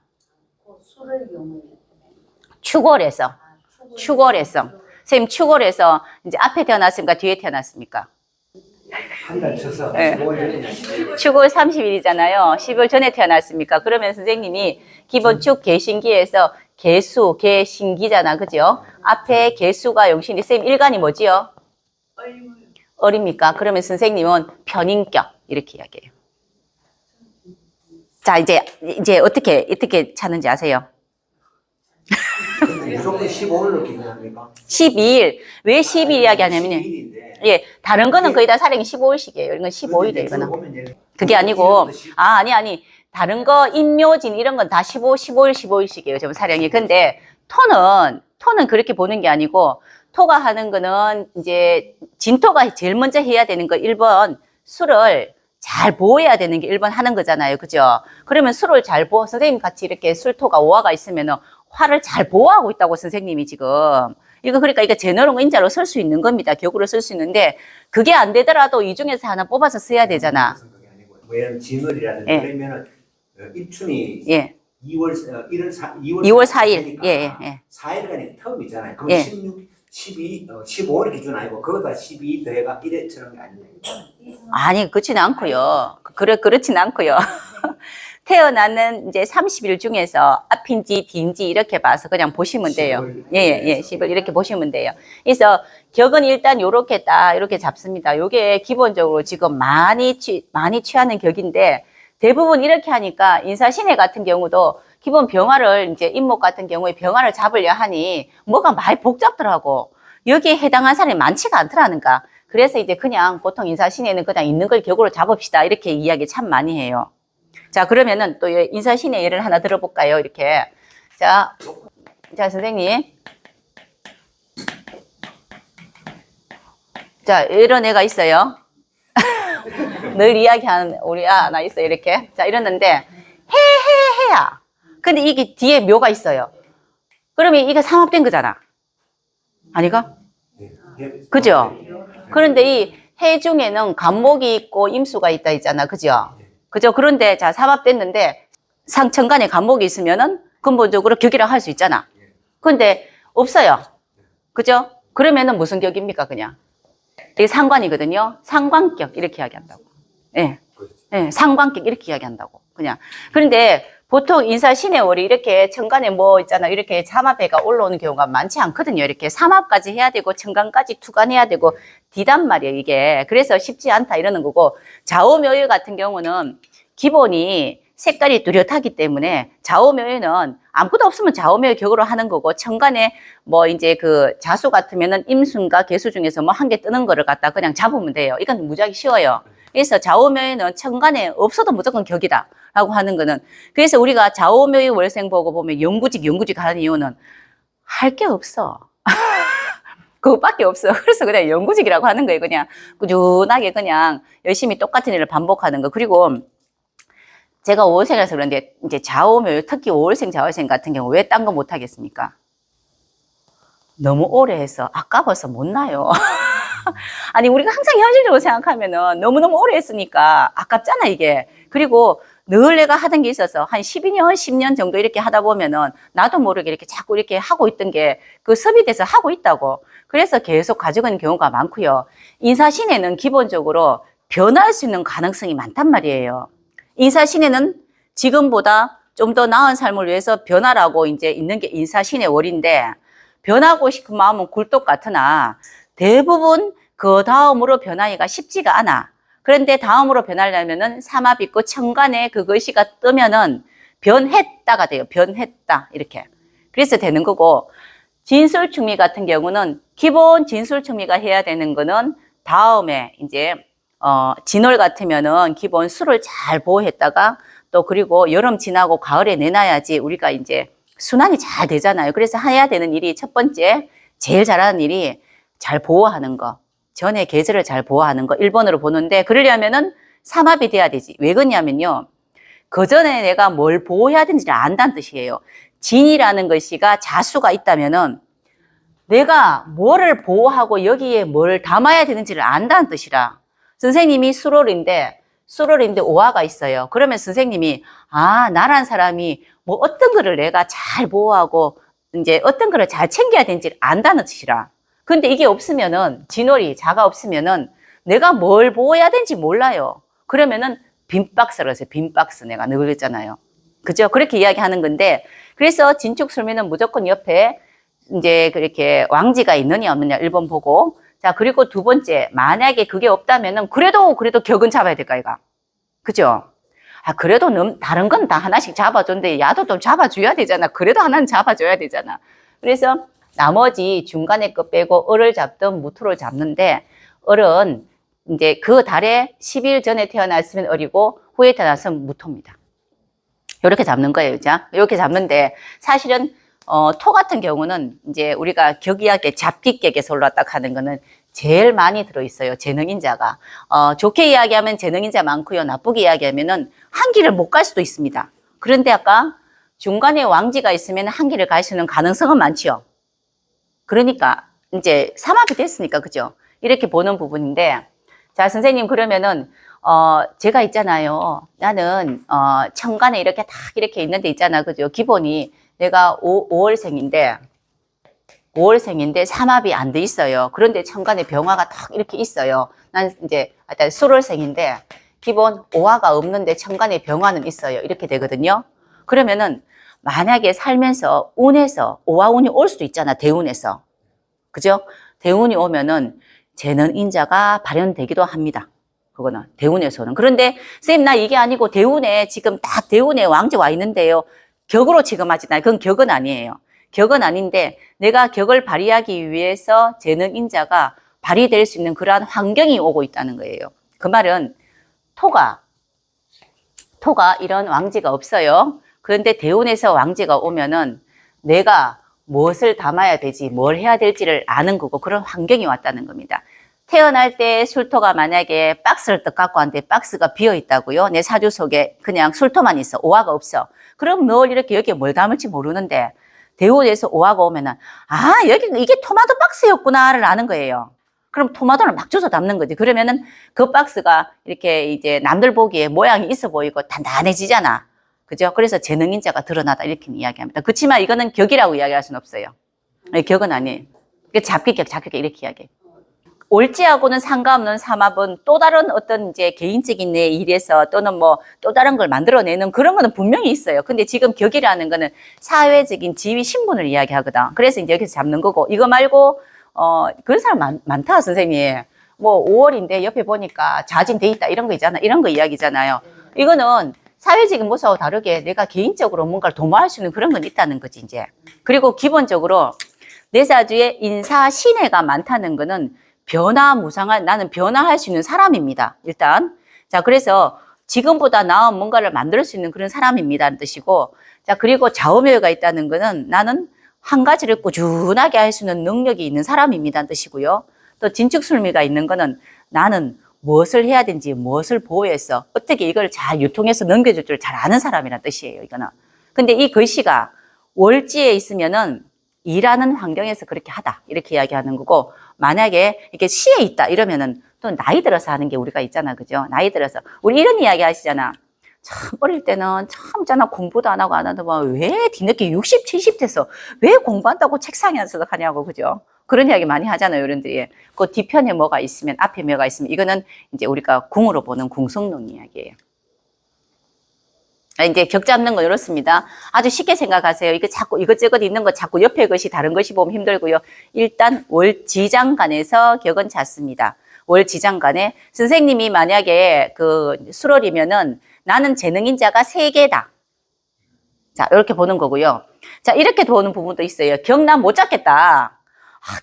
S1: 축월에서. 축월해서. 선생님, 축월해서 이제 앞에 태어났습니까? 뒤에 태어났습니까?
S3: 한 달 쳐서
S1: 네.
S3: 5월 전이냐.
S1: 축월 30일이잖아요. 10월 전에 태어났습니까? 그러면 선생님이 기본 축 개신기에서 개수, 개신기잖아. 그죠? 앞에 개수가 용신이 쌤 일간이 뭐지요? 어립니까? 그러면 선생님은 편인격. 이렇게 이야기해요. 자, 이제 어떻게 찾는지 아세요?
S3: 무조건 15일로 기준합니까?
S1: 12일. 왜 12일 이야기 하냐면요.
S3: 12일인데.
S1: 예, 다른 거는 거의 다 살행이 15일씩이에요. 이건 15일이에요, 이거는. 그게 아니고, 아니. 다른 거, 인묘진, 이런 건 다 15일씩이에요, 좀 사령이. 근데, 토는 그렇게 보는 게 아니고, 토가 하는 거는, 이제, 진토가 제일 먼저 해야 되는 거, 1번, 술을 잘 보호해야 되는 게 1번 하는 거잖아요. 그죠? 그러면 술을 잘 선생님 같이 이렇게 술토가 오화가 있으면은, 화를 잘 보호하고 있다고, 선생님이 지금. 그러니까 이거 제너롱 인자로 쓸 수 있는 겁니다. 격으로 쓸 수 있는데, 그게 안 되더라도 이 중에서 하나 뽑아서 써야 되잖아.
S3: 왜냐면 진월이라든지
S1: 예.
S3: 그러면은 입춘이
S1: 예.
S3: 2월
S1: 2월 4일. 예.
S3: 4일간의 텀이잖아요. 그럼
S1: 예.
S3: 16, 12, 15일 기준 아니고 그거다 12 더해가 1회처럼 게 아닙니까?
S1: 아니, 그렇지는 않고요. 그렇지는 않고요. 태어나는 이제 30일 중에서 앞인지 뒤인지 이렇게 봐서 그냥 보시면 돼요.
S3: 10월.
S1: 예, 10을 이렇게 보시면 돼요. 그래서 격은 일단 요렇게 딱 이렇게 잡습니다. 요게 기본적으로 지금 많이 취하는 격인데 대부분 이렇게 하니까 인사신해 같은 경우도 기본 병화를 이제 임목 같은 경우에 병화를 잡으려 하니 뭐가 많이 복잡더라고. 여기에 해당한 사람이 많지가 않더라는가. 그래서 이제 그냥 보통 인사신해는 그냥 있는 걸 격으로 잡읍시다. 이렇게 이야기 참 많이 해요. 자, 그러면은 또 인사신의 예를 하나 들어볼까요? 이렇게. 자, 선생님. 자, 이런 애가 있어요. 늘 이야기하는 우리 하나 있어요. 이렇게. 자, 이랬는데, 해야. 근데 이게 뒤에 묘가 있어요. 그러면 이게 삼합된 거잖아. 아니가? 그죠? 그런데 이 해 중에는 간목이 있고 임수가 있다 있잖아. 그죠? 그죠? 그런데 자, 삼합됐는데 상천간에 간목이 있으면은 근본적으로 격이라 할 수 있잖아. 근데 없어요. 그죠? 그러면은 무슨 격입니까, 그냥? 이게 상관이거든요. 상관격 이렇게 이야기한다고. 예. 예, 상관격 이렇게 이야기한다고. 그냥. 그런데 보통 인사신의 월이 이렇게 천간에 뭐 있잖아. 이렇게 삼합해가 올라오는 경우가 많지 않거든요. 이렇게 삼합까지 해야 되고 천간까지 투간해야 되고 뒤단 말이에요, 이게. 그래서 쉽지 않다 이러는 거고, 좌우묘일 같은 경우는 기본이 색깔이 뚜렷하기 때문에 좌우묘일은 아무것도 없으면 좌우묘일 격으로 하는 거고, 천간에 뭐 이제 그 자수 같으면은 임순과 개수 중에서 뭐 한 개 뜨는 거를 갖다 그냥 잡으면 돼요. 이건 무지하게 쉬워요. 그래서 좌우묘일은 천간에 없어도 무조건 격이다 라고 하는 거는, 그래서 우리가 좌우묘일 월생 보고 보면 영구직 하는 이유는 할 게 없어. 그것밖에 없어. 그래서 그냥 영구직이라고 하는 거예요. 그냥 꾸준하게 그냥 열심히 똑같은 일을 반복하는 거. 그리고 제가 5월생이라서 그런데 이제 좌우묘일, 특히 5월생, 좌월생 같은 경우 왜 딴 거 못 하겠습니까? 너무 오래 해서 아까워서 못 나요. 아니, 우리가 항상 현실적으로 생각하면은 너무너무 오래 했으니까 아깝잖아, 이게. 그리고 늘 내가 하던 게 있어서 한 12년, 10년 정도 이렇게 하다 보면은 나도 모르게 이렇게 자꾸 이렇게 하고 있던 게 그 습이 돼서 하고 있다고. 그래서 계속 가져가는 경우가 많고요. 인사신에는 기본적으로 변할 수 있는 가능성이 많단 말이에요. 인사신에는 지금보다 좀 더 나은 삶을 위해서 변화라고 이제 있는 게 인사신의 월인데, 변하고 싶은 마음은 굴뚝 같으나 대부분 그 다음으로 변하기가 쉽지가 않아. 그런데 다음으로 변하려면은 삼합 있고 천간에 그것이가 뜨면은 변했다가 돼요. 변했다. 이렇게. 그래서 되는 거고, 진술충미 같은 경우는 기본 진술충미가 해야 되는 거는 다음에 이제 진월 같으면은 기본 술을 잘 보호했다가 또 그리고 여름 지나고 가을에 내놔야지 우리가 이제 순환이 잘 되잖아요. 그래서 해야 되는 일이 첫 번째, 제일 잘하는 일이 잘 보호하는 거. 전에 계절을 잘 보호하는 거 1번으로 보는데, 그러려면은 삼합이 돼야 되지. 왜 그러냐면요, 그 전에 내가 뭘 보호해야 되는지를 안다는 뜻이에요. 진이라는 것이가 자수가 있다면은 내가 뭐를 보호하고 여기에 뭘 담아야 되는지를 안다는 뜻이라. 선생님이 수월인데 오화가 있어요. 그러면 선생님이 나란 사람이 뭐 어떤 거를 내가 잘 보호하고 이제 어떤 거를 잘 챙겨야 되는지 안다는 뜻이라. 근데 이게 없으면은, 진월이, 자가 없으면은 내가 뭘 보호해야 되는지 몰라요. 그러면은 빈 박스라고 해서 빈 박스 내가 늘 그랬잖아요. 그죠? 그렇게 이야기하는 건데, 그래서 진축술미는 무조건 옆에 이제 그렇게 왕지가 있느냐 없느냐 1번 보고, 자, 그리고 두 번째, 만약에 그게 없다면은 그래도 격은 잡아야 될까, 이가. 그죠? 아, 그래도 다른 건 다 하나씩 잡아줬는데 야도 좀 잡아줘야 되잖아. 그래도 하나는 잡아줘야 되잖아. 그래서 나머지 중간에 거 빼고 을을 잡든 무토를 잡는데, 을은 이제 그 달에 10일 전에 태어났으면 을이고 후에 태어났으면 무토입니다. 이렇게 잡는 거예요. 자, 이렇게 잡는데 사실은 토 같은 경우는 이제 우리가 격이하게 잡기격에서 올라왔다 하는 거는 제일 많이 들어있어요. 재능인자가. 좋게 이야기하면 재능인자 많고요. 나쁘게 이야기하면은 한 길을 못 갈 수도 있습니다. 그런데 아까 중간에 왕지가 있으면 한 길을 갈 수 있는 가능성은 많지요. 그러니까 이제 삼합이 됐으니까, 그죠? 이렇게 보는 부분인데, 자, 선생님, 그러면은 제가 있잖아요. 나는 천간에 이렇게 딱 이렇게 있는데 있잖아, 그죠? 기본이 내가 5월생인데 삼합이 안 돼 있어요. 그런데 천간에 병화가 딱 이렇게 있어요. 난 이제 일단 술월생인데 기본 오화가 없는데 천간에 병화는 있어요. 이렇게 되거든요. 그러면은 만약에 살면서 운에서 오화운이 올 수도 있잖아. 대운에서. 그죠? 대운이 오면은 재능인자가 발현되기도 합니다. 그거는 대운에서는. 그런데 선생님 나 이게 아니고 대운에 지금 딱 대운에 왕지 와 있는데요. 격으로 지금 하지나요? 그건 격은 아니에요. 격은 아닌데 내가 격을 발휘하기 위해서 재능인자가 발휘될 수 있는 그러한 환경이 오고 있다는 거예요. 그 말은 토가 이런 왕지가 없어요. 그런데 대운에서 왕지가 오면은 내가 무엇을 담아야 되지, 뭘 해야 될지를 아는 거고 그런 환경이 왔다는 겁니다. 태어날 때 술토가 만약에 박스를 딱 갖고 왔는데 박스가 비어 있다고요. 내 사주 속에 그냥 술토만 있어. 오화가 없어. 그럼 뭘 이렇게 여기에 뭘 담을지 모르는데 대운에서 오화가 오면은 이게 토마토 박스였구나를 아는 거예요. 그럼 토마토를 막 주워 담는 거지. 그러면은 그 박스가 이렇게 이제 남들 보기에 모양이 있어 보이고 단단해지잖아. 그죠? 그래서 재능인자가 드러나다 이렇게 이야기합니다. 그렇지만 이거는 격이라고 이야기할 수는 없어요. 격은 아니에요. 잡기격 이렇게 이야기해요. 올지하고는 상관없는 삼합은 또 다른 어떤 이제 개인적인 내 일에서 또는 뭐 또 다른 걸 만들어내는 그런 거는 분명히 있어요. 근데 지금 격이라는 거는 사회적인 지위 신분을 이야기하거든. 그래서 이제 여기서 잡는 거고 이거 말고 그런 사람 많다 선생님. 뭐 5월인데 옆에 보니까 자진돼 있다 이런 거 있잖아. 이런 거 이야기잖아요. 이거는 사회적인 모습하고 다르게 내가 개인적으로 뭔가를 도모할 수 있는 그런 건 있다는 거지 이제. 그리고 기본적으로 내 사주에 인사 신해가 많다는 거는 변화무상한 나는 변화할 수 있는 사람입니다. 일단 자 그래서 지금보다 나은 뭔가를 만들 수 있는 그런 사람입니다는 뜻이고 자 그리고 좌우묘가 있다는 거는 나는 한 가지를 꾸준하게 할 수 있는 능력이 있는 사람입니다는 뜻이고요. 또 진축술미가 있는 거는 나는 무엇을 해야 되는지 무엇을 보호해서 어떻게 이걸 잘 유통해서 넘겨줄 줄 잘 아는 사람이라는 뜻이에요. 이거는. 근데 이 글씨가 월지에 있으면은 일하는 환경에서 그렇게 하다 이렇게 이야기하는 거고 만약에 이렇게 시에 있다 이러면은 또 나이 들어서 하는 게 우리가 있잖아. 그죠? 나이 들어서 우리 이런 이야기 하시잖아. 참 어릴 때는 참 있잖아 공부도 안 하고 안 하는데 왜 뒤늦게 60, 70 돼서 왜 공부한다고 책상에 앉아서 하냐고. 그죠? 그런 이야기 많이 하잖아요. 어른들이. 그 뒤편에 뭐가 있으면 앞에 뭐가 있으면 이거는 이제 우리가 궁으로 보는 궁성론 이야기예요. 이제 격 잡는 건 이렇습니다. 아주 쉽게 생각하세요. 이거 자꾸 이것저것 있는 거 자꾸 옆에 것이 다른 것이 보면 힘들고요. 일단 월지장간에서 격은 잡습니다. 월지장간에 선생님이 만약에 그 수월이면은 나는 재능인자가 3개다. 자, 이렇게 보는 거고요. 자, 이렇게 보는 부분도 있어요. 격 난 못 잡겠다.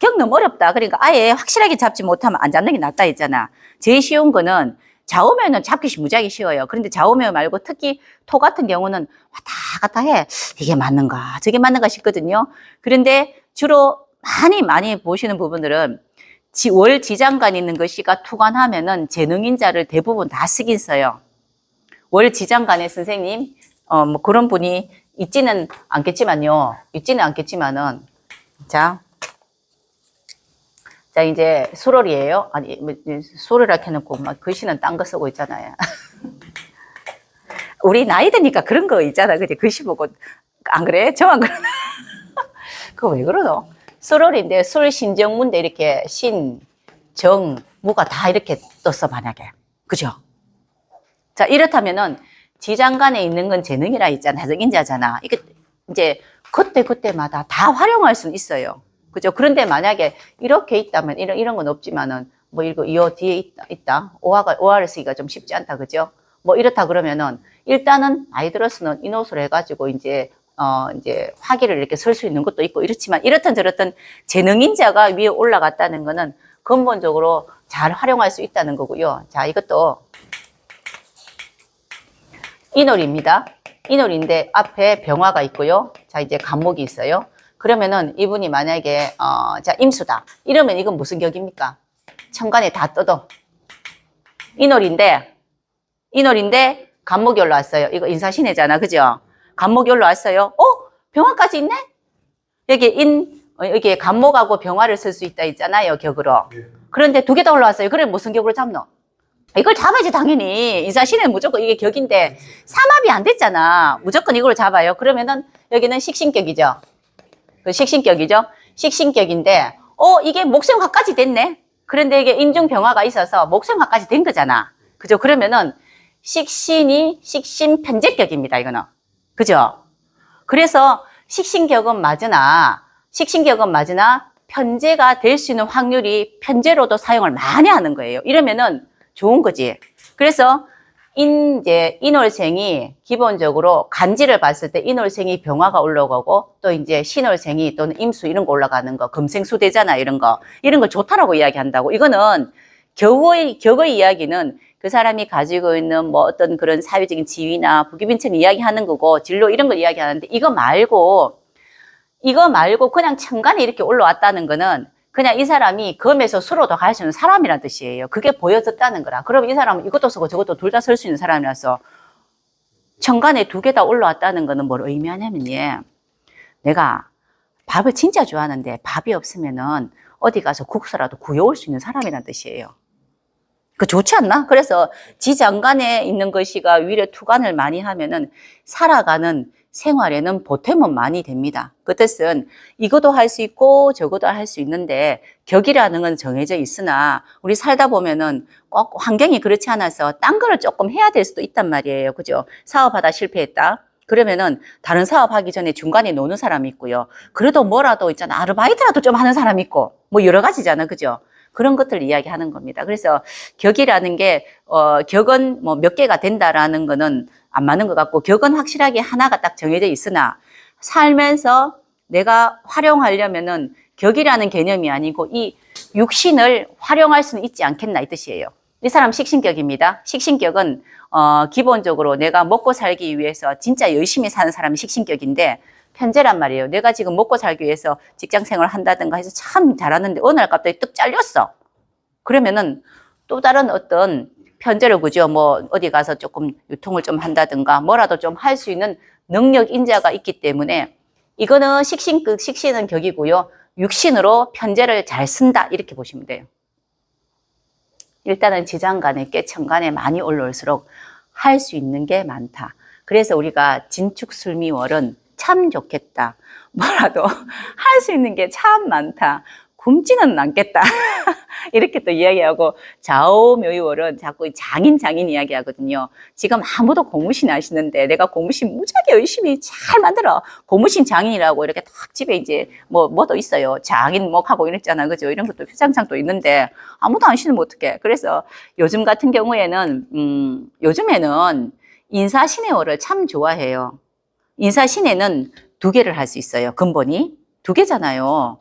S1: 격 너무 어렵다. 그러니까 아예 확실하게 잡지 못하면 안 잡는 게 낫다 했잖아. 제일 쉬운 거는 좌우면은 잡기 무지하게 쉬워요. 그런데 좌우면 말고 특히 토 같은 경우는 왔다 갔다 해. 이게 맞는가 저게 맞는가 싶거든요. 그런데 주로 많이 보시는 부분들은 월지장간 있는 것이가 투간하면은 재능인자를 대부분 다 쓰긴 써요. 월지장간에 선생님 뭐 그런 분이 있지는 않겠지만은 자 이제 수월이에요. 아니 수월이라 해놓고 막 글씨는 딴 거 쓰고 있잖아요. 우리 나이 드니까 그런 거 있잖아. 그지? 글씨 보고 안 그래? 저만 그러나? 그거 왜 그러노? 술월인데 술 신정문데 이렇게 신, 정, 무가 다 이렇게 떴어, 만약에. 그죠? 자, 이렇다면은 지장간에 있는 건 재능이라 있잖아. 해석인자잖아. 이게 이제 그때그때마다 다 활용할 수는 있어요. 그죠? 그런데 만약에 이렇게 있다면 이런 건 없지만은 뭐 이거 이 뒤에 있다. 오화를 쓰기가 좀 쉽지 않다. 그죠? 뭐 이렇다 그러면은 일단은 아이들로서는 이 노릇을 해가지고 이제 화기를 이렇게 설 수 있는 것도 있고 이렇지만 이렇든 저렇든 재능인자가 위에 올라갔다는 거는 근본적으로 잘 활용할 수 있다는 거고요. 자, 이것도 인월입니다. 인월인데 앞에 병화가 있고요. 자, 이제 간목이 있어요. 그러면은 이분이 만약에 자, 임수다. 이러면 이건 무슨 격입니까? 천간에 다 떠도. 인월인데 간목이 올라왔어요. 이거 인사신해잖아. 그죠? 간목이 올라왔어요. 병화까지 있네? 여기 간목하고 병화를 쓸 수 있다 있잖아요. 격으로. 그런데 두 개 다 올라왔어요. 그래 무슨 격으로 잡노? 이걸 잡아야지 당연히. 인사신은 무조건 이게 격인데 삼합이 안 됐잖아. 무조건 이걸 잡아요. 그러면은 여기는 식신격이죠. 그 식신격이죠. 식신격인데 이게 목생화까지 됐네. 그런데 이게 인중병화가 있어서 목생화까지 된 거잖아. 그죠? 그러면은 식신편제격입니다. 이거는. 그죠? 그래서 식신격은 맞으나 편제가 될 수 있는 확률이 편제로도 사용을 많이 하는 거예요. 이러면은 좋은 거지. 그래서 인월생이 기본적으로 간지를 봤을 때 인월생이 병화가 올라가고 또 이제 신월생이 또는 임수 이런 거 올라가는 거, 금생수대잖아 이런 거 좋다라고 이야기한다고. 이거는 격의 이야기는 그 사람이 가지고 있는 뭐 어떤 그런 사회적인 지위나 부귀빈천 이야기하는 거고 진로 이런 걸 이야기하는데 이거 말고 그냥 천간에 이렇게 올라왔다는 거는 그냥 이 사람이 금에서 수로도 갈 수 있는 사람이란 뜻이에요. 그게 보여졌다는 거라. 그럼 이 사람은 이것도 쓰고 저것도 둘 다 쓸 수 있는 사람이라서 천간에 두 개 다 올라왔다는 거는 뭘 의미하냐면 내가 밥을 진짜 좋아하는데 밥이 없으면은 어디 가서 국수라도 구해올 수 있는 사람이란 뜻이에요. 그 좋지 않나? 그래서 지장간에 있는 것이가 위례 투간을 많이 하면은 살아가는 생활에는 보탬은 많이 됩니다. 그 뜻은 이것도 할 수 있고 저것도 할 수 있는데 격이라는 건 정해져 있으나 우리 살다 보면은 꼭 환경이 그렇지 않아서 딴 거를 조금 해야 될 수도 있단 말이에요. 그죠? 사업하다 실패했다. 그러면은 다른 사업하기 전에 중간에 노는 사람이 있고요. 그래도 뭐라도 있잖아. 아르바이트라도 좀 하는 사람이 있고 뭐 여러 가지잖아. 그죠? 그런 것들을 이야기하는 겁니다. 그래서 격이라는 게 격은 뭐 몇 개가 된다라는 거는 안 맞는 것 같고 격은 확실하게 하나가 딱 정해져 있으나 살면서 내가 활용하려면은 격이라는 개념이 아니고 이 육신을 활용할 수는 있지 않겠나 이 뜻이에요. 이 사람 식신격입니다. 식신격은 기본적으로 내가 먹고 살기 위해서 진짜 열심히 사는 사람이 식신격인데 편제란 말이에요. 내가 지금 먹고 살기 위해서 직장 생활을 한다든가 해서 참 잘하는데 어느 날 갑자기 뚝 잘렸어. 그러면은 또 다른 어떤 편제로 그죠? 뭐 어디 가서 조금 유통을 좀 한다든가 뭐라도 좀 할 수 있는 능력 인자가 있기 때문에 이거는 식신은 격이고요. 육신으로 편제를 잘 쓴다 이렇게 보시면 돼요. 일단은 지장간에 깨천간에 많이 올라올수록 할 수 있는 게 많다. 그래서 우리가 진축술미월은 참 좋겠다. 뭐라도 할 수 있는 게 참 많다. 굶지는 않겠다. 이렇게 또 이야기하고 좌오묘유월은 자꾸 장인 이야기하거든요. 지금 아무도 고무신 하시는데 내가 고무신 무지하게 열심히 잘 만들어. 고무신 장인이라고 이렇게 딱 집에 이제 뭐도 있어요. 장인목하고 이랬잖아. 그죠? 이런 것도 표창장 또 있는데 아무도 안 신으면 어떡해. 그래서 요즘 같은 경우에는 요즘에는 인사신해월을 참 좋아해요. 인사신해는 두 개를 할 수 있어요. 근본이 두 개잖아요.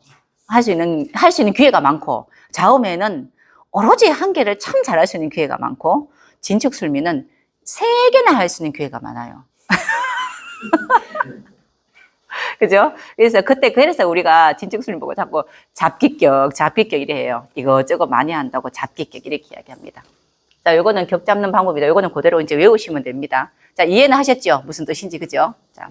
S1: 할 수 있는 기회가 많고 좌우매는 오로지 한 개를 참 잘할 수 있는 기회가 많고 진축술미는 세 개나 할 수 있는 기회가 많아요. 그죠? 그래서 우리가 진축술미 보고 자꾸 잡기격 이래 해요. 이거저거 많이 한다고 잡기격 이렇게 이야기합니다. 자, 요거는 격 잡는 방법이다. 요거는 그대로 이제 외우시면 됩니다. 자, 이해는 하셨죠? 무슨 뜻인지, 그죠? 자.